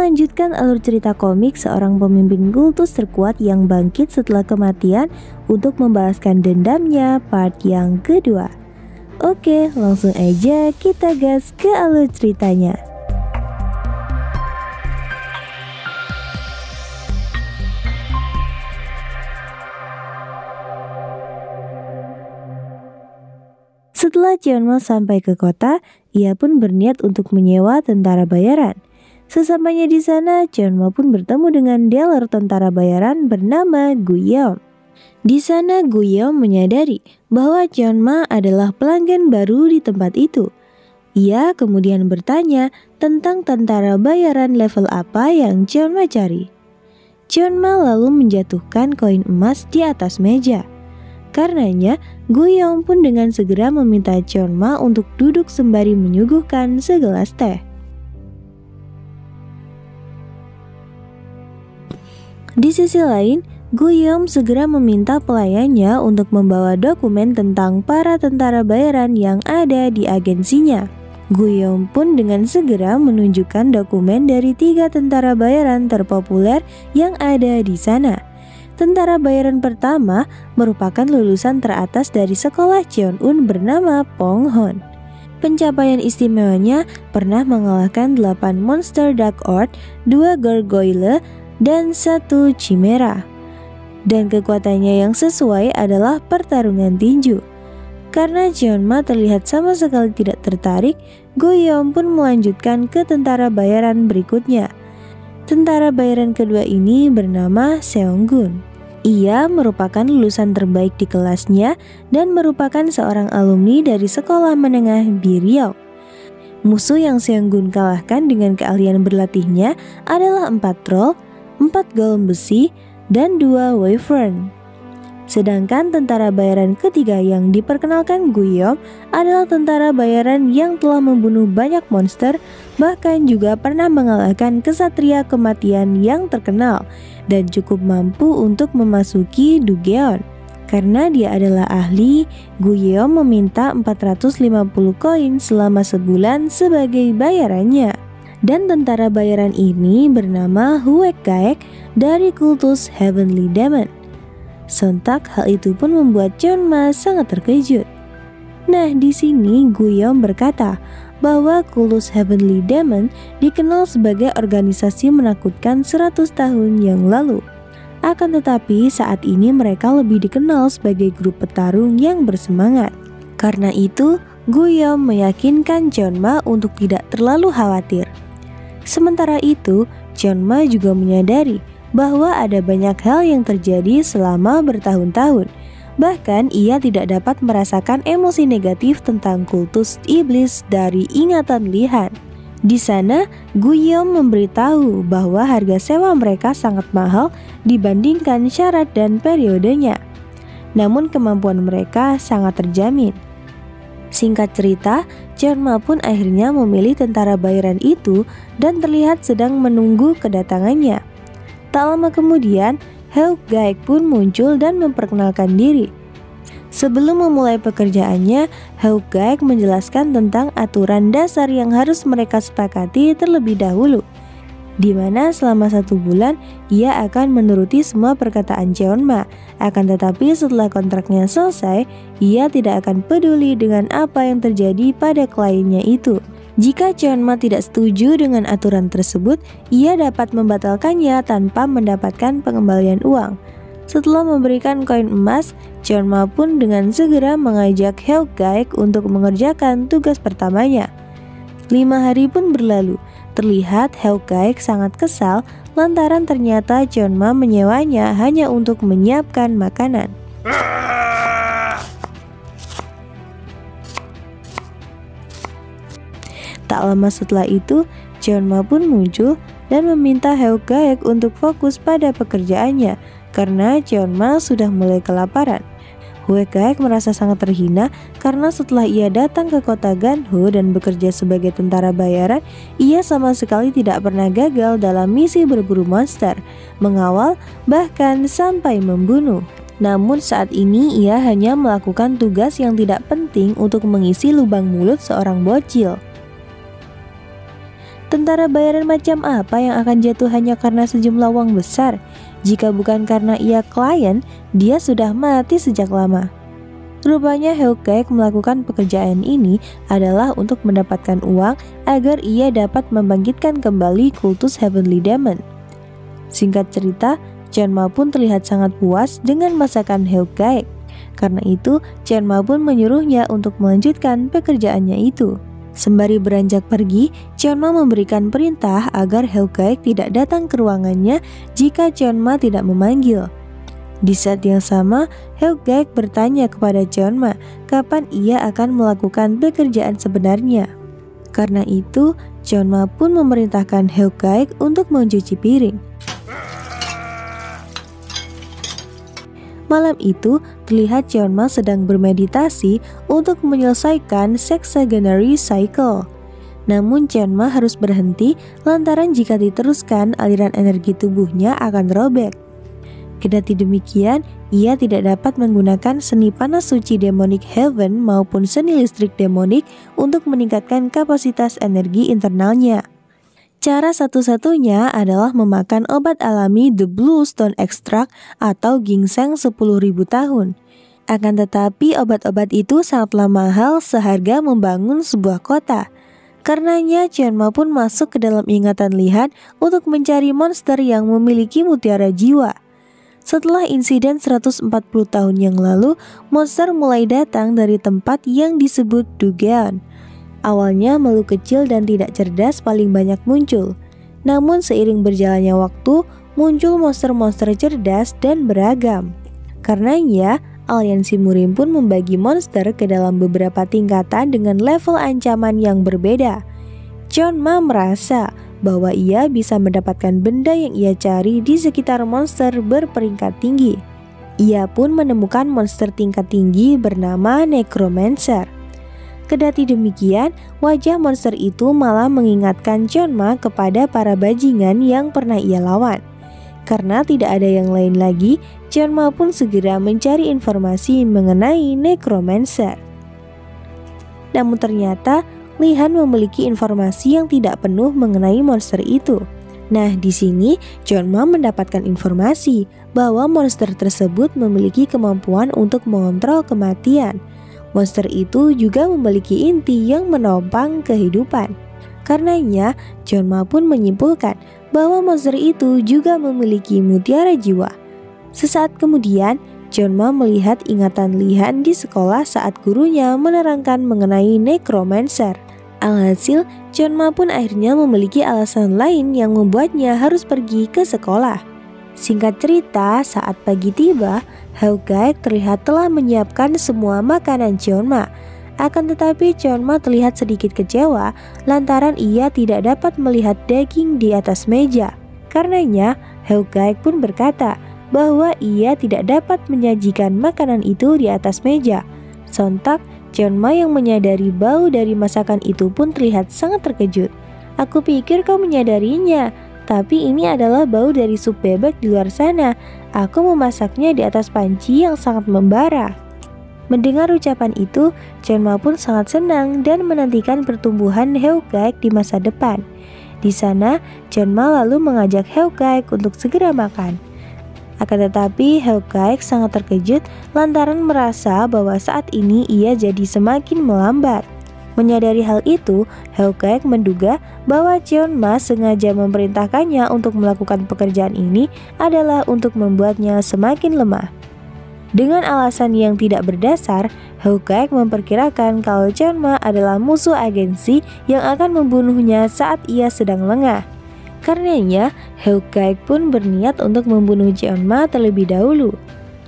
melanjutkan alur cerita komik seorang pemimpin kultus terkuat yang bangkit setelah kematian untuk membalaskan dendamnya part yang kedua. Oke, langsung aja kita gas ke alur ceritanya. Setelah Cheonma sampai ke kota, ia pun berniat untuk menyewa tentara bayaran. Sesampainya di sana, Cheonma pun bertemu dengan dealer tentara bayaran bernama Guyeom. Di sana Guyeom menyadari bahwa Cheonma adalah pelanggan baru di tempat itu. Ia kemudian bertanya tentang tentara bayaran level apa yang Cheonma cari. Cheonma lalu menjatuhkan koin emas di atas meja. Karenanya, Guyeom pun dengan segera meminta Cheonma untuk duduk sembari menyuguhkan segelas teh. Di sisi lain, Guyeom segera meminta pelayannya untuk membawa dokumen tentang para tentara bayaran yang ada di agensinya. Guyeom pun dengan segera menunjukkan dokumen dari 3 tentara bayaran terpopuler yang ada di sana. Tentara bayaran pertama merupakan lulusan teratas dari sekolah Cheon-un bernama Pong Hon. Pencapaian istimewanya pernah mengalahkan 8 monster Dark Earth, 2 gargoyle, dan 1 chimera. Dan kekuatannya yang sesuai adalah pertarungan tinju. Karena Cheonma terlihat sama sekali tidak tertarik, Guyeom pun melanjutkan ke tentara bayaran berikutnya. Tentara bayaran kedua ini bernama Seonggun. Ia merupakan lulusan terbaik di kelasnya dan merupakan seorang alumni dari sekolah menengah Biryong. Musuh yang Seonggun kalahkan dengan keahlian berlatihnya adalah 4 troll, 4 golem besi, dan 2 wyvern. Sedangkan tentara bayaran ketiga yang diperkenalkan Guyeom adalah tentara bayaran yang telah membunuh banyak monster, bahkan juga pernah mengalahkan kesatria kematian yang terkenal dan cukup mampu untuk memasuki Dugeon. Karena dia adalah ahli, Guyeom meminta 450 koin selama sebulan sebagai bayarannya. Dan tentara bayaran ini bernama Huek Gaek dari kultus Heavenly Demon. Sontak hal itu pun membuat Cheonma sangat terkejut. Nah, di sini Guyeom berkata bahwa kultus Heavenly Demon dikenal sebagai organisasi menakutkan 100 tahun yang lalu. Akan tetapi saat ini mereka lebih dikenal sebagai grup petarung yang bersemangat. Karena itu, Guyeom meyakinkan Cheonma untuk tidak terlalu khawatir. Sementara itu, Cheonma juga menyadari bahwa ada banyak hal yang terjadi selama bertahun-tahun. Bahkan ia tidak dapat merasakan emosi negatif tentang kultus iblis dari ingatan Li-han. Di sana, Guyeom memberitahu bahwa harga sewa mereka sangat mahal dibandingkan syarat dan periodenya. Namun kemampuan mereka sangat terjamin. Singkat cerita, Cheonma pun akhirnya memilih tentara bayaran itu dan terlihat sedang menunggu kedatangannya. Tak lama kemudian, Huek Gaek pun muncul dan memperkenalkan diri. Sebelum memulai pekerjaannya, Huek Gaek menjelaskan tentang aturan dasar yang harus mereka sepakati terlebih dahulu, di mana selama 1 bulan ia akan menuruti semua perkataan Cheonma. Akan tetapi setelah kontraknya selesai, ia tidak akan peduli dengan apa yang terjadi pada kliennya itu. Jika Cheonma tidak setuju dengan aturan tersebut, ia dapat membatalkannya tanpa mendapatkan pengembalian uang. Setelah memberikan koin emas, Cheonma pun dengan segera mengajak Huek Gaek untuk mengerjakan tugas pertamanya. 5 hari pun berlalu. Terlihat Huek Gaek sangat kesal lantaran ternyata Cheonma menyewanya hanya untuk menyiapkan makanan. Tak lama setelah itu, Cheonma pun muncul dan meminta Huek Gaek untuk fokus pada pekerjaannya karena Cheonma sudah mulai kelaparan. Huek Gaek merasa sangat terhina karena setelah ia datang ke kota Ganhu dan bekerja sebagai tentara bayaran, ia sama sekali tidak pernah gagal dalam misi berburu monster, mengawal, bahkan sampai membunuh. Namun saat ini ia hanya melakukan tugas yang tidak penting untuk mengisi lubang mulut seorang bocil. Tentara bayaran macam apa yang akan jatuh hanya karena sejumlah uang besar? Jika bukan karena ia klien, dia sudah mati sejak lama. Rupanya Hellkite melakukan pekerjaan ini adalah untuk mendapatkan uang agar ia dapat membangkitkan kembali kultus Heavenly Demon. Singkat cerita, Chanma pun terlihat sangat puas dengan masakan Hellkite. Karena itu, Chanma pun menyuruhnya untuk melanjutkan pekerjaannya itu. Sembari beranjak pergi, Chanma memberikan perintah agar Hellkite tidak datang ke ruangannya jika Chanma tidak memanggil. Di saat yang sama, Hellkite bertanya kepada Chanma kapan ia akan melakukan pekerjaan sebenarnya. Karena itu, Chanma pun memerintahkan Hellkite untuk mencuci piring. Malam itu, terlihat Chanma sedang bermeditasi untuk menyelesaikan sexagenary cycle. Namun Chanma harus berhenti lantaran jika diteruskan aliran energi tubuhnya akan robek. Kendati demikian, ia tidak dapat menggunakan seni panas suci demonic heaven maupun seni listrik demonic untuk meningkatkan kapasitas energi internalnya. Cara satu-satunya adalah memakan obat alami The Blue Stone Extract atau ginseng 10.000 tahun. Akan tetapi obat-obat itu sangatlah mahal seharga membangun sebuah kota. Karenanya Chanma pun masuk ke dalam ingatan Li-Han untuk mencari monster yang memiliki mutiara jiwa. Setelah insiden 140 tahun yang lalu, monster mulai datang dari tempat yang disebut Dugeon. Awalnya makhluk kecil dan tidak cerdas paling banyak muncul. Namun seiring berjalannya waktu, muncul monster-monster cerdas dan beragam. Karenanya, aliansi Murim pun membagi monster ke dalam beberapa tingkatan dengan level ancaman yang berbeda. Chanma merasa bahwa ia bisa mendapatkan benda yang ia cari di sekitar monster berperingkat tinggi. Ia pun menemukan monster tingkat tinggi bernama Necromancer. Kendati demikian, wajah monster itu malah mengingatkan Chanma kepada para bajingan yang pernah ia lawan. Karena tidak ada yang lain lagi, Chanma pun segera mencari informasi mengenai Necromancer. Namun ternyata, Li-Han memiliki informasi yang tidak penuh mengenai monster itu. Nah, di sini Chanma mendapatkan informasi bahwa monster tersebut memiliki kemampuan untuk mengontrol kematian. Monster itu juga memiliki inti yang menopang kehidupan. Karenanya, Chanma pun menyimpulkan bahwa monster itu juga memiliki mutiara jiwa. Sesaat kemudian, Chanma melihat ingatan Li-Han di sekolah saat gurunya menerangkan mengenai Necromancer. Alhasil, Chanma pun akhirnya memiliki alasan lain yang membuatnya harus pergi ke sekolah. Singkat cerita, saat pagi tiba, Hellkite terlihat telah menyiapkan semua makanan Chanma. Akan tetapi Chanma terlihat sedikit kecewa lantaran ia tidak dapat melihat daging di atas meja. Karenanya, Hellkite pun berkata bahwa ia tidak dapat menyajikan makanan itu di atas meja. Sontak, Chanma yang menyadari bau dari masakan itu pun terlihat sangat terkejut. "Aku pikir kau menyadarinya, tapi ini adalah bau dari sup bebek di luar sana. Aku memasaknya di atas panci yang sangat membara." Mendengar ucapan itu, Chanma pun sangat senang dan menantikan pertumbuhan Hellkite di masa depan. Di sana, Chanma lalu mengajak Hellkite untuk segera makan. Akan tetapi Hellkite sangat terkejut lantaran merasa bahwa saat ini ia jadi semakin melambat. Menyadari hal itu, Hellkite menduga bahwa Chanma sengaja memerintahkannya untuk melakukan pekerjaan ini adalah untuk membuatnya semakin lemah. Dengan alasan yang tidak berdasar, Hellkite memperkirakan kalau Chanma adalah musuh agensi yang akan membunuhnya saat ia sedang lengah. Karenanya, Hellkite pun berniat untuk membunuh Chanma terlebih dahulu.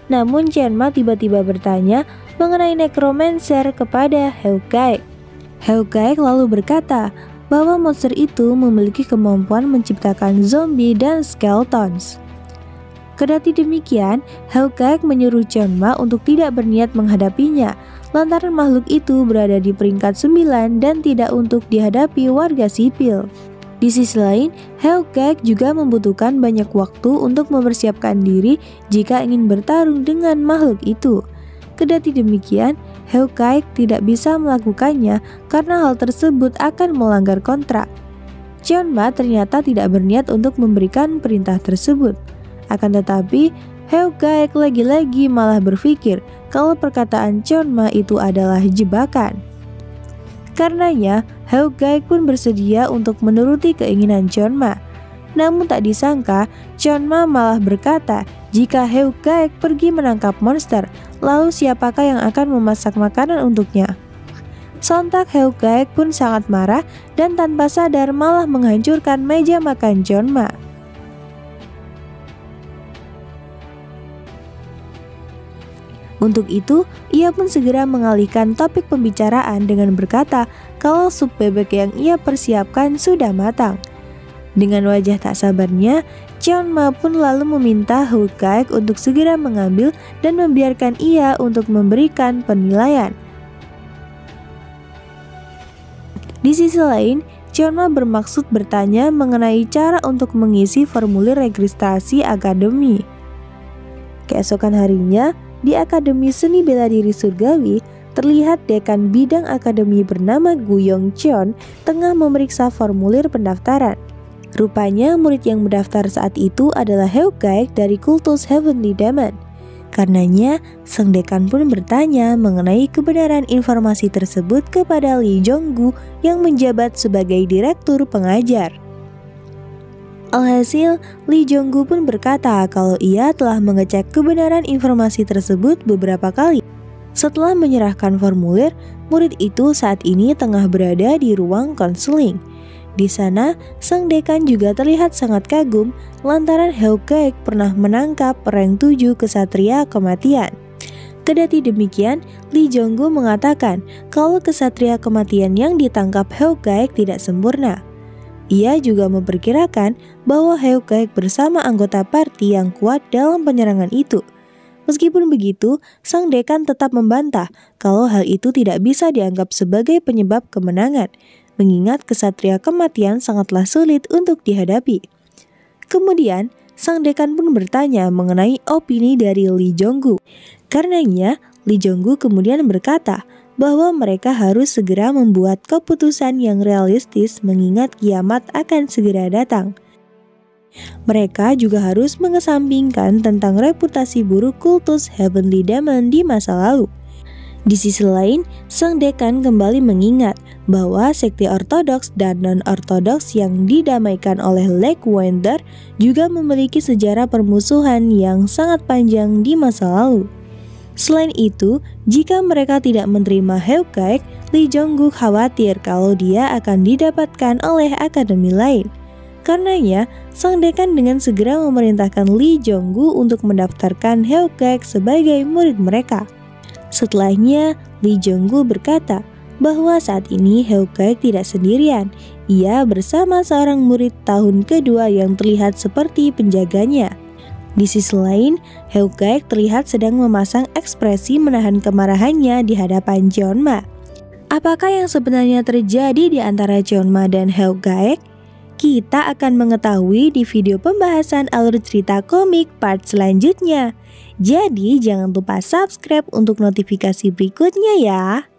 Namun Chanma tiba-tiba bertanya mengenai Necromancer kepada Hellkite. Hellkite lalu berkata bahwa monster itu memiliki kemampuan menciptakan zombie dan skeletons. Kendati demikian, Hellkite menyuruh Chanma untuk tidak berniat menghadapinya, lantaran makhluk itu berada di peringkat 9 dan tidak untuk dihadapi warga sipil. Di sisi lain, Hellkite juga membutuhkan banyak waktu untuk mempersiapkan diri jika ingin bertarung dengan makhluk itu. Kendati demikian, Hellkite tidak bisa melakukannya karena hal tersebut akan melanggar kontrak. Cheonma ternyata tidak berniat untuk memberikan perintah tersebut. Akan tetapi, Haeuk-gaek lagi-lagi malah berpikir kalau perkataan Cheonma itu adalah jebakan. Karenanya, Haeuk-gaek pun bersedia untuk menuruti keinginan Cheonma. Namun tak disangka, Cheonma malah berkata jika Haeuk-gaek pergi menangkap monster, lalu siapakah yang akan memasak makanan untuknya? Sontak Haeuk-gaek pun sangat marah dan tanpa sadar malah menghancurkan meja makan Cheonma. Untuk itu, ia pun segera mengalihkan topik pembicaraan dengan berkata kalau sup bebek yang ia persiapkan sudah matang. Dengan wajah tak sabarnya, Cheonma pun lalu meminta Haeuk-gaek untuk segera mengambil dan membiarkan ia untuk memberikan penilaian. Di sisi lain, Cheonma bermaksud bertanya mengenai cara untuk mengisi formulir registrasi akademi. Keesokan harinya, di Akademi Seni Bela Diri Surgawi, terlihat dekan bidang akademi bernama Gu Yongcheon tengah memeriksa formulir pendaftaran. Rupanya murid yang mendaftar saat itu adalah Haeuk-gaek dari kultus Heavenly Demon. Karenanya, sang dekan pun bertanya mengenai kebenaran informasi tersebut kepada Lee Jong-gu yang menjabat sebagai direktur pengajar. Alhasil, Lee Jong-gu pun berkata kalau ia telah mengecek kebenaran informasi tersebut beberapa kali. Setelah menyerahkan formulir, murid itu saat ini tengah berada di ruang konseling. Di sana, sang dekan juga terlihat sangat kagum lantaran Haeuk-gaek pernah menangkap rank 7 kesatria kematian. Kedati demikian, Lee Jong-gu mengatakan kalau kesatria kematian yang ditangkap Haeuk-gaek tidak sempurna. Ia juga memperkirakan bahwa Haeuk-gaek bersama anggota party yang kuat dalam penyerangan itu. Meskipun begitu, sang dekan tetap membantah kalau hal itu tidak bisa dianggap sebagai penyebab kemenangan, mengingat kesatria kematian sangatlah sulit untuk dihadapi. Kemudian, sang dekan pun bertanya mengenai opini dari Lee Jong-gu. Karenanya, Lee Jong-gu kemudian berkata bahwa mereka harus segera membuat keputusan yang realistis mengingat kiamat akan segera datang. Mereka juga harus mengesampingkan tentang reputasi buruk kultus Heavenly Demon di masa lalu. Di sisi lain, sang dekan kembali mengingat bahwa sekte ortodoks dan non-ortodoks yang didamaikan oleh Lake Wonder juga memiliki sejarah permusuhan yang sangat panjang di masa lalu. Selain itu, jika mereka tidak menerima Haeuk-gaek, Lee Jong-gu khawatir kalau dia akan didapatkan oleh akademi lain. Karenanya, sang dekan dengan segera memerintahkan Lee Jong-gu untuk mendaftarkan Haeuk-gaek sebagai murid mereka. Setelahnya, Lee Jong-gu berkata bahwa saat ini Haeuk-gaek tidak sendirian. Ia bersama seorang murid tahun kedua yang terlihat seperti penjaganya. Di sisi lain, Haeuk-gaek terlihat sedang memasang ekspresi menahan kemarahannya di hadapan Cheonma. Apakah yang sebenarnya terjadi di antara Cheonma dan Haeuk-gaek? Kita akan mengetahui di video pembahasan alur cerita komik part selanjutnya. Jadi jangan lupa subscribe untuk notifikasi berikutnya ya.